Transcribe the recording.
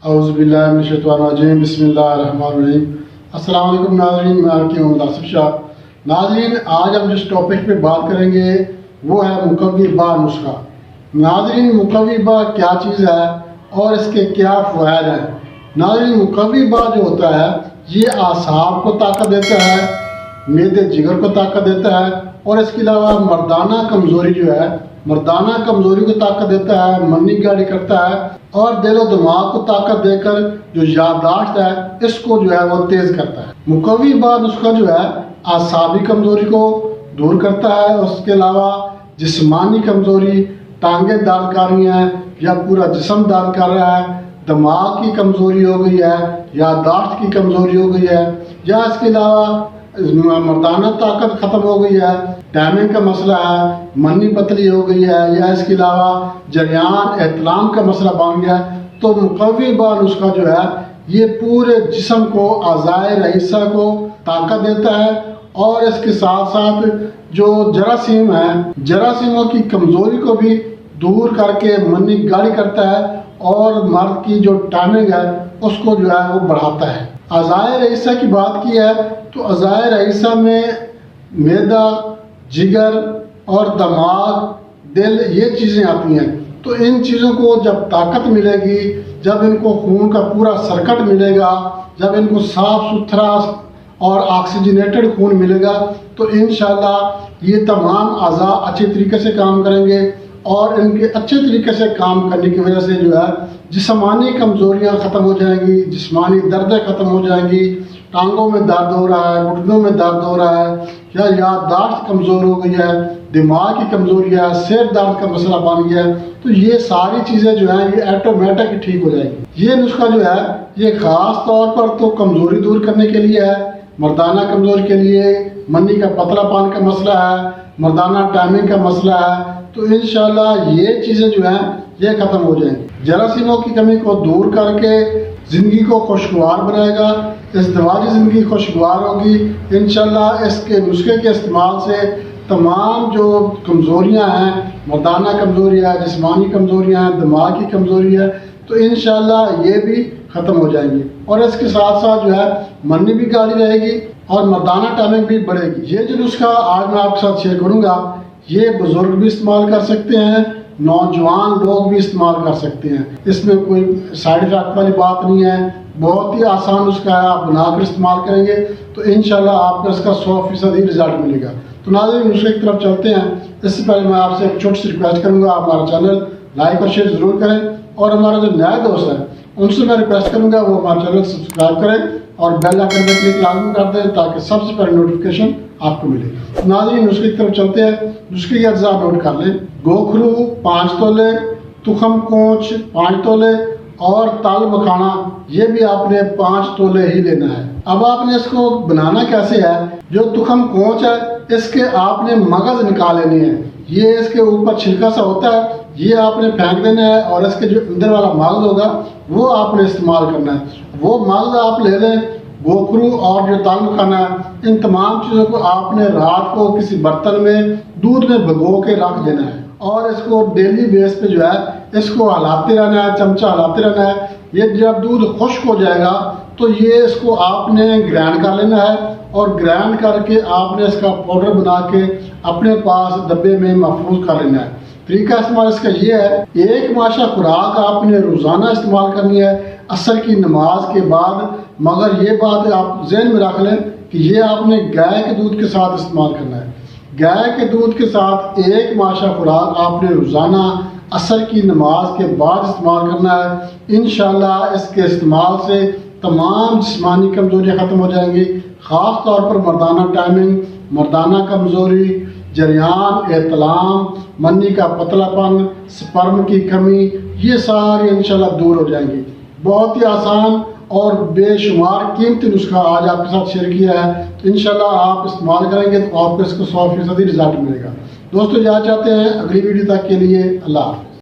औज़ुबिल्लाहिमिनश्शैतानिर्रजीम बिस्मिल्लाहिर्रहमानिर्रहीम। अस्सलाम वालेकुम नाज़रीन, मैं आपकी मोहम्मद आसिफ शाह। नाज़रीन, आज हम जिस टॉपिक पे बात करेंगे वो है मुकव्वी बा नुस्खा। नाज़रीन, मुकव्वी बा क्या चीज़ है और इसके क्या फ़वाइद हैं। नाज़रीन, मुकव्वी बा जो होता है ये आसाब को ताकत देता है, मैदे जिगर को ताकत देता है और इसके अलावा मर्दाना कमज़ोरी जो है, मर्दाना कमज़ोरी को ताकत देता है, मन्नी गाड़ी करता है और दिल और दिमाग को ताकत देकर जो याददाश्त है इसको जो है वो तेज़ करता है। मुकव्वी बा नुस्खा जो है आसाबी कमज़ोरी को दूर करता है। उसके अलावा जिस्मानी कमज़ोरी, टांगें दर्द कर रही हैं या पूरा जिस्म दर्द कर रहा है, दिमाग की कमज़ोरी हो गई है, याददाश्त की कमज़ोरी हो गई है, या इसके अलावा मर्दाना ताकत ख़त्म हो गई है, टाइमिंग का मसला है, मन्नी पतली हो गई है, या इसके अलावा जरियान एहतलाम का मसला बन गया है, तो मुकव्वी बा नुस्खा जो है ये पूरे जिस्म को, अज़ाए रईसा को ताकत देता है और इसके साथ साथ जो जरासीम है, जरासीमों की कमज़ोरी को भी दूर करके मन्नी गाढ़ी करता है और मर्द की जो टाइमिंग है उसको जो है वो बढ़ाता है। अज़ाए रईसा की बात की है तो अज़ाए रईसा में मैदा, जिगर और दिमाग, दिल, ये चीज़ें आती हैं। तो इन चीज़ों को जब ताकत मिलेगी, जब इनको खून का पूरा सर्किट मिलेगा, जब इनको साफ़ सुथरा और ऑक्सीजनेटेड खून मिलेगा तो इंशाअल्लाह ये तमाम अज़ा अच्छे तरीके से काम करेंगे और इनके अच्छे तरीके से काम करने की वजह से जो है जिस्मानी कमज़ोरियाँ ख़त्म हो जाएंगी, जिस्मानी दर्दें ख़त्म हो जाएंगी। टांगों में दर्द हो रहा है, घुटनों में दर्द हो रहा है, या याददाश्त कमज़ोर हो गई है, दिमाग की कमज़ोरी है, सिर दर्द का मसला बन गया है, तो ये सारी चीज़ें जो हैं ये ऑटोमेटिक ठीक हो जाएगी। ये नुस्खा जो है ये ख़ास तौर पर तो कमज़ोरी दूर करने के लिए है, मर्दाना कमज़ोरी के लिए, मन्नी का पतलापन का मसला है, मर्दाना टाइमिंग का मसला है, तो इंशाअल्लाह ये चीज़ें जो हैं ये ख़त्म हो जाएंगी। जरासीमों की कमी को दूर करके ज़िंदगी को खुशगवार बनाएगा, इज़्दिवाजी ज़िंदगी खुशगवार होगी इंशाअल्लाह। इसके नुस्खे के इस्तेमाल से तमाम जो कमज़ोरियाँ हैं, मर्दाना कमज़ोरी है, जिस्मानी कमज़ोरियाँ हैं, दिमाग की कमज़ोरी है, तो इंशाअल्लाह ये भी ख़त्म हो जाएंगी और इसके साथ साथ जो है मन्नी भी गाढ़ी रहेगी और मर्दाना टाइमिंग भी बढ़ेगी। ये जो नुस्खा आज मैं आपके साथ शेयर करूँगा ये बुज़ुर्ग भी इस्तेमाल कर सकते हैं, नौजवान लोग भी इस्तेमाल कर सकते हैं। इसमें कोई साइड इफेक्ट वाली बात नहीं है, बहुत ही आसान नुस्खा है। आप बनाकर इस्तेमाल करेंगे तो इंशाल्लाह आपको इसका 100% ही रिजल्ट मिलेगा। तो नाज़रीन, नुस्खे की तरफ चलते हैं। इससे पहले मैं आपसे एक छोटी सी रिक्वेस्ट करूँगा, आप हमारा चैनल लाइक और शेयर ज़रूर करें और हमारा जो नया दोस्त है उनसे मैं रिक्वेस्ट करूँगा वो हमारा चैनल सब्सक्राइब करें और बेल आइकन पर क्लिक लाजमी कर दें ताकि सबसे पहले नोटिफिकेशन आपको मिले। नाज़रीन, नुस्खे की तरफ चलते हैं। नुस्खे की अज्जा नोट कर लें। गोखरू 5 तोले, तुखम कोंच 5 तोले और ताल मखाना ये भी आपने 5 तोले ही लेना है। अब आपने इसको बनाना कैसे है, जो तुखम कोंच है इसके आपने मगज़ निकाल लेने हैं। ये इसके ऊपर छिलका सा होता है, ये आपने फेंक देना है और इसके जो अंदर वाला मगज़ होगा वो आपने इस्तेमाल करना है। वो मगज़ आप ले लें। गोखरू और जो ताल मखाना है इन तमाम चीज़ों को आपने रात को किसी बर्तन में दूध में भिगो के रख देना है और इसको डेली बेस पे जो है इसको हलाते रहना है, चमचा हलाते रहना है। ये जब दूध खुश्क हो जाएगा तो ये इसको आपने ग्राइंड कर लेना है और ग्राइंड करके आपने इसका पाउडर बना के अपने पास डब्बे में महफूज कर लेना है। तरीका इस्तेमाल इसका ये है, एक माशा खुराक आपने रोज़ाना इस्तेमाल करनी है असर की नमाज के बाद। मगर ये बात आप ज़हन में रख लें कि ये आपने गाय के दूध के साथ इस्तेमाल करना है। गाय के दूध के साथ एक माशा खुराक आपने रोज़ाना असर की नमाज के बाद इस्तेमाल करना है। इंशाअल्लाह इसके इस्तेमाल से तमाम जिस्मानी कमज़ोरियाँ ख़त्म हो जाएंगी, ख़ास तौर पर मर्दाना टाइमिंग, मर्दाना कमज़ोरी, जरियान एहतलाम, मन्नी का पतलापन, स्पर्म की कमी, ये सारी इंशाअल्लाह दूर हो जाएंगी। बहुत ही आसान और बेशुमार कीमती नुस्खा आज आपके साथ शेयर किया है। तो इंशाल्लाह आप इस्तेमाल करेंगे तो आपको इसको 100% रिजल्ट मिलेगा। दोस्तों, इजाज़त चाहते हैं अगली वीडियो तक के लिए। अल्लाह।